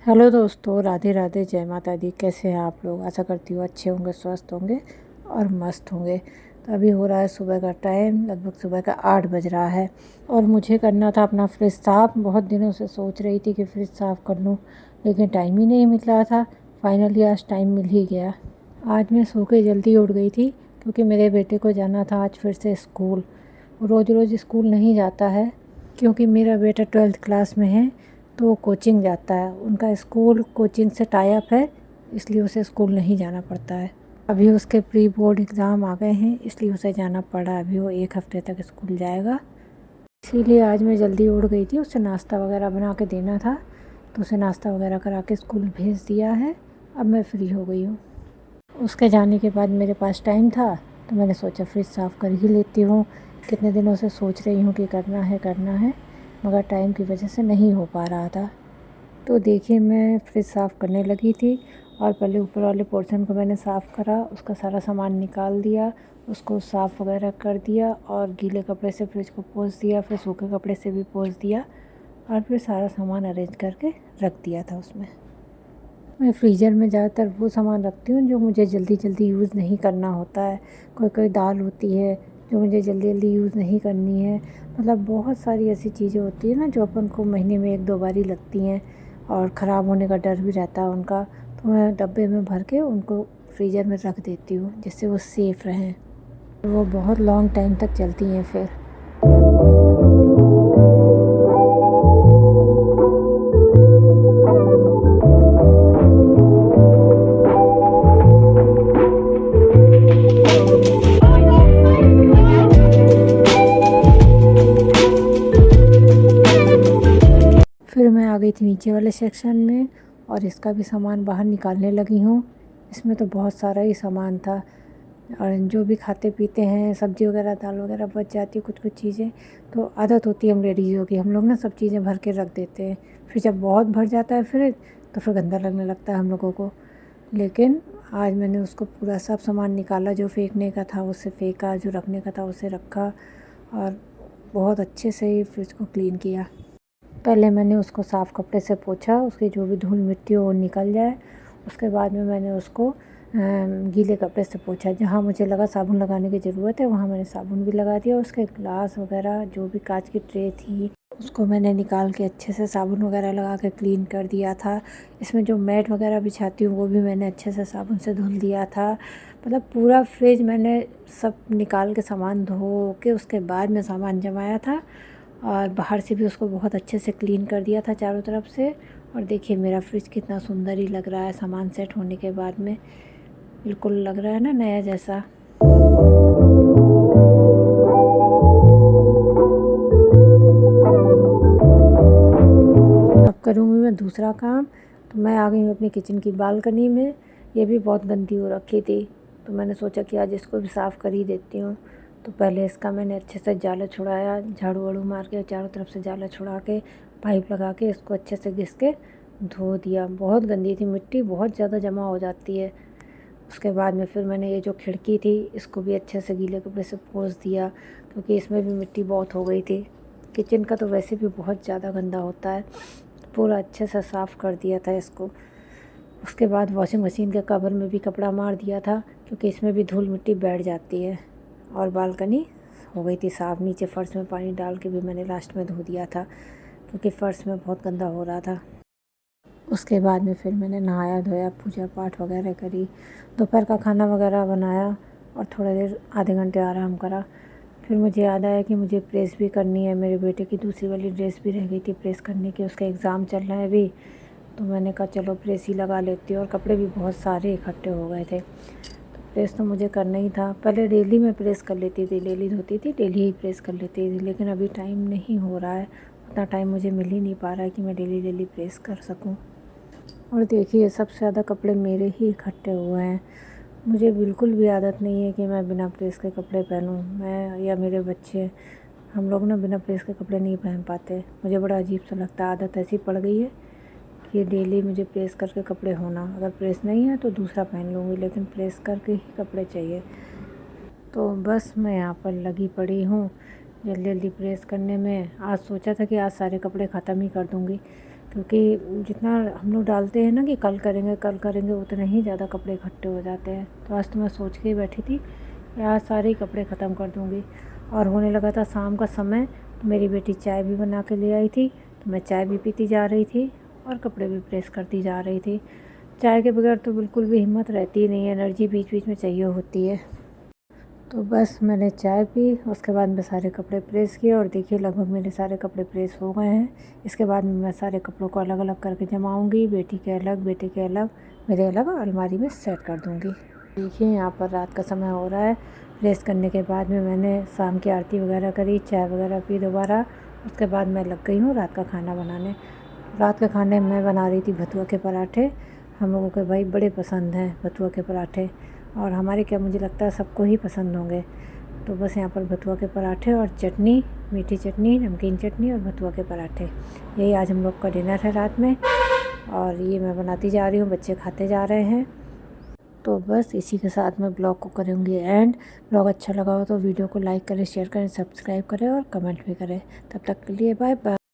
Hello दोस्तों, राधे राधे, जय माता दी। कैसे हैं आप लोग? आशा करती हूँ अच्छे होंगे, स्वस्थ होंगे और मस्त होंगे। तो अभी हो रहा है सुबह का टाइम, लगभग सुबह का 8 बज रहा है और मुझे करना था अपना फ्रिज साफ़। बहुत दिनों से सोच रही थी कि फ्रिज साफ़ कर लूँ, लेकिन टाइम ही नहीं मिल रहा था। फाइनली आज टाइम मिल ही गया। आज मैं सो के जल्दी उठ गई थी क्योंकि मेरे बेटे को जाना था आज फिर से स्कूल। रोज़ रोज़ स्कूल नहीं जाता है क्योंकि मेरा बेटा 12th क्लास में है, तो वो कोचिंग जाता है। उनका स्कूल कोचिंग से टाई अप है, इसलिए उसे स्कूल नहीं जाना पड़ता है। अभी उसके प्री बोर्ड एग्ज़ाम आ गए हैं, इसलिए उसे जाना पड़ा। अभी वो 1 हफ़्ते तक स्कूल जाएगा, इसीलिए आज मैं जल्दी उठ गई थी। उसे नाश्ता वगैरह बना के देना था, तो उसे नाश्ता वगैरह करा के स्कूल भेज दिया है। अब मैं फ्री हो गई हूँ। उसके जाने के बाद मेरे पास टाइम था, तो मैंने सोचा फ्रिज साफ़ कर ही लेती हूँ। कितने दिनों से सोच रही हूँ कि करना है, मगर टाइम की वजह से नहीं हो पा रहा था। तो देखिए, मैं फ्रिज साफ़ करने लगी थी और पहले ऊपर वाले पोर्शन को मैंने साफ़ करा, उसका सारा सामान निकाल दिया, उसको साफ़ वगैरह कर दिया और गीले कपड़े से फ्रिज को पोंछ दिया, फिर सूखे कपड़े से भी पोंछ दिया और फिर सारा सामान अरेंज करके रख दिया था उसमें। मैं फ्रीज़र में ज़्यादातर वो सामान रखती हूँ जो मुझे जल्दी जल्दी यूज़ नहीं करना होता है। कोई कोई दाल होती है जो मुझे जल्दी जल्दी यूज़ नहीं करनी है। मतलब बहुत सारी ऐसी चीज़ें होती हैं ना जो अपन को महीने में 1-2 बार ही लगती हैं और ख़राब होने का डर भी रहता है उनका। तो मैं डब्बे में भर के उनको फ्रीज़र में रख देती हूँ जिससे वो सेफ़ रहें। वो बहुत लॉन्ग टाइम तक चलती हैं फिर। फिर मैं आ गई थी नीचे वाले सेक्शन में और इसका भी सामान बाहर निकालने लगी हूँ। इसमें तो बहुत सारा ही सामान था और जो भी खाते पीते हैं, सब्ज़ी वगैरह, दाल वगैरह बच जाती है कुछ कुछ चीज़ें। तो आदत होती है हम लेडीज़ों की, हम लोग ना सब चीज़ें भर के रख देते हैं। फिर जब बहुत भर जाता है फ्रिज, तो फिर गंदा लगने लगता है हम लोगों को। लेकिन आज मैंने उसको पूरा सब सामान निकाला, जो फेंकने का था उसे फेंका, जो रखने का था उसे रखा और बहुत अच्छे से ही फ्रिज को क्लीन किया। पहले मैंने उसको साफ़ कपड़े से पोंछा, उसकी जो भी धूल मिट्टी हो वो निकल जाए। उसके बाद में मैंने उसको गीले कपड़े से पोंछा। जहाँ मुझे लगा साबुन लगाने की ज़रूरत है वहाँ मैंने साबुन भी लगा दिया। उसके ग्लास वगैरह, जो भी कांच की ट्रे थी, उसको मैंने निकाल के अच्छे से साबुन वगैरह लगा के क्लीन कर दिया था। इसमें जो मैट वगैरह बिछाती हूँ वो भी मैंने अच्छे से साबुन से धुल दिया था। मतलब पूरा फ्रिज मैंने सब निकाल के सामान धो के उसके बाद में सामान जमाया था और बाहर से भी उसको बहुत अच्छे से क्लीन कर दिया था चारों तरफ से। और देखिए मेरा फ्रिज कितना सुंदर ही लग रहा है सामान सेट होने के बाद में। बिल्कुल लग रहा है ना नया जैसा। अब करूँगी मैं दूसरा काम। तो मैं आ गई हूँ अपनी किचन की बालकनी में। ये भी बहुत गंदी हो रखी थी, तो मैंने सोचा कि आज इसको भी साफ़ कर ही देती हूँ। तो पहले इसका मैंने अच्छे से जाला छुड़ाया, झाड़ू वाड़ू मार के चारों तरफ से जाला छुड़ा के पाइप लगा के इसको अच्छे से घिस के धो दिया। बहुत गंदी थी, मिट्टी बहुत ज़्यादा जमा हो जाती है। उसके बाद में फिर मैंने ये जो खिड़की थी इसको भी अच्छे से गीले कपड़े से पोंछ दिया क्योंकि इसमें भी मिट्टी बहुत हो गई थी। किचन का तो वैसे भी बहुत ज़्यादा गंदा होता है। पूरा अच्छे से साफ़ कर दिया था इसको। उसके बाद वॉशिंग मशीन के कवर में भी कपड़ा मार दिया था क्योंकि इसमें भी धूल मिट्टी बैठ जाती है। और बालकनी हो गई थी साफ़। नीचे फ़र्श में पानी डाल के भी मैंने लास्ट में धो दिया था क्योंकि फ़र्श में बहुत गंदा हो रहा था। उसके बाद में फिर मैंने नहाया धोया, पूजा पाठ वगैरह करी, दोपहर का खाना वगैरह बनाया और थोड़ा देर आधे घंटे आराम करा। फिर मुझे याद आया कि मुझे प्रेस भी करनी है। मेरे बेटे की दूसरी वाली ड्रेस भी रह गई थी प्रेस करने की, उसका एग्ज़ाम चल रहा है अभी। तो मैंने कहा चलो प्रेस ही लगा लेती हूँ और कपड़े भी बहुत सारे इकट्ठे हो गए थे। तो प्रेस तो मुझे करना ही था। पहले डेली मैं प्रेस कर लेती थी, डेली धोती थी, डेली ही प्रेस कर लेती थी, लेकिन अभी टाइम नहीं हो रहा है। उतना टाइम मुझे मिल ही नहीं पा रहा है कि मैं डेली डेली प्रेस कर सकूँ। और देखिए सबसे ज़्यादा कपड़े मेरे ही इकट्ठे हुए हैं। मुझे बिल्कुल भी आदत नहीं है कि मैं बिना प्रेस के कपड़े पहनूँ। मैं या मेरे बच्चे, हम लोग ना बिना प्रेस के कपड़े नहीं पहन पाते। मुझे बड़ा अजीब सा लगता है। आदत ऐसी पड़ गई है कि डेली मुझे प्रेस करके कपड़े होना। अगर प्रेस नहीं है तो दूसरा पहन लूँगी, लेकिन प्रेस करके ही कपड़े चाहिए। तो बस मैं यहाँ पर लगी पड़ी हूँ जल्दी जल्दी प्रेस करने में। आज सोचा था कि आज सारे कपड़े ख़त्म ही कर दूँगी, क्योंकि जितना हम लोग डालते हैं ना कि कल करेंगे उतने ही ज़्यादा कपड़े इकट्ठे हो जाते हैं। तो आज तो मैं सोच के ही बैठी थी कि आज सारे ही कपड़े ख़त्म कर दूँगी। और होने लगा था शाम का समय, तो मेरी बेटी चाय भी बना के ले आई थी, तो मैं चाय भी पीती जा रही थी और कपड़े भी प्रेस करती जा रही थी। चाय के बगैर तो बिल्कुल भी हिम्मत रहती ही नहीं है, एनर्जी बीच बीच में चाहिए होती है। तो बस मैंने चाय पी, उसके बाद मैं सारे कपड़े प्रेस किए और देखिए लगभग मेरे सारे कपड़े प्रेस हो गए हैं। इसके बाद में मैं सारे कपड़ों को अलग अलग करके जमाऊंगी, बेटी के अलग, बेटे के अलग, मेरे अलग अलमारी में सेट कर दूंगी। देखिए यहाँ पर रात का समय हो रहा है। प्रेस करने के बाद में मैंने शाम की आरती वगैरह करी, चाय वगैरह पी दोबारा। उसके बाद मैं लग गई हूँ रात का खाना बनाने। रात के खाने में बना रही थी भतुआ के पराठे। हम लोगों के भाई बड़े पसंद हैं भतुआ के पराठे, और हमारे क्या मुझे लगता है सबको ही पसंद होंगे। तो बस यहाँ पर भतुआ के पराठे और चटनी, मीठी चटनी, नमकीन चटनी और भतुआ के पराठे, यही आज हम लोग का डिनर है रात में। और ये मैं बनाती जा रही हूँ, बच्चे खाते जा रहे हैं। तो बस इसी के साथ मैं ब्लॉग को करूँगी एंड। ब्लॉग अच्छा लगा हो तो वीडियो को लाइक करें, शेयर करें, सब्सक्राइब करें और कमेंट भी करें। तब तक के लिए बाय बाय।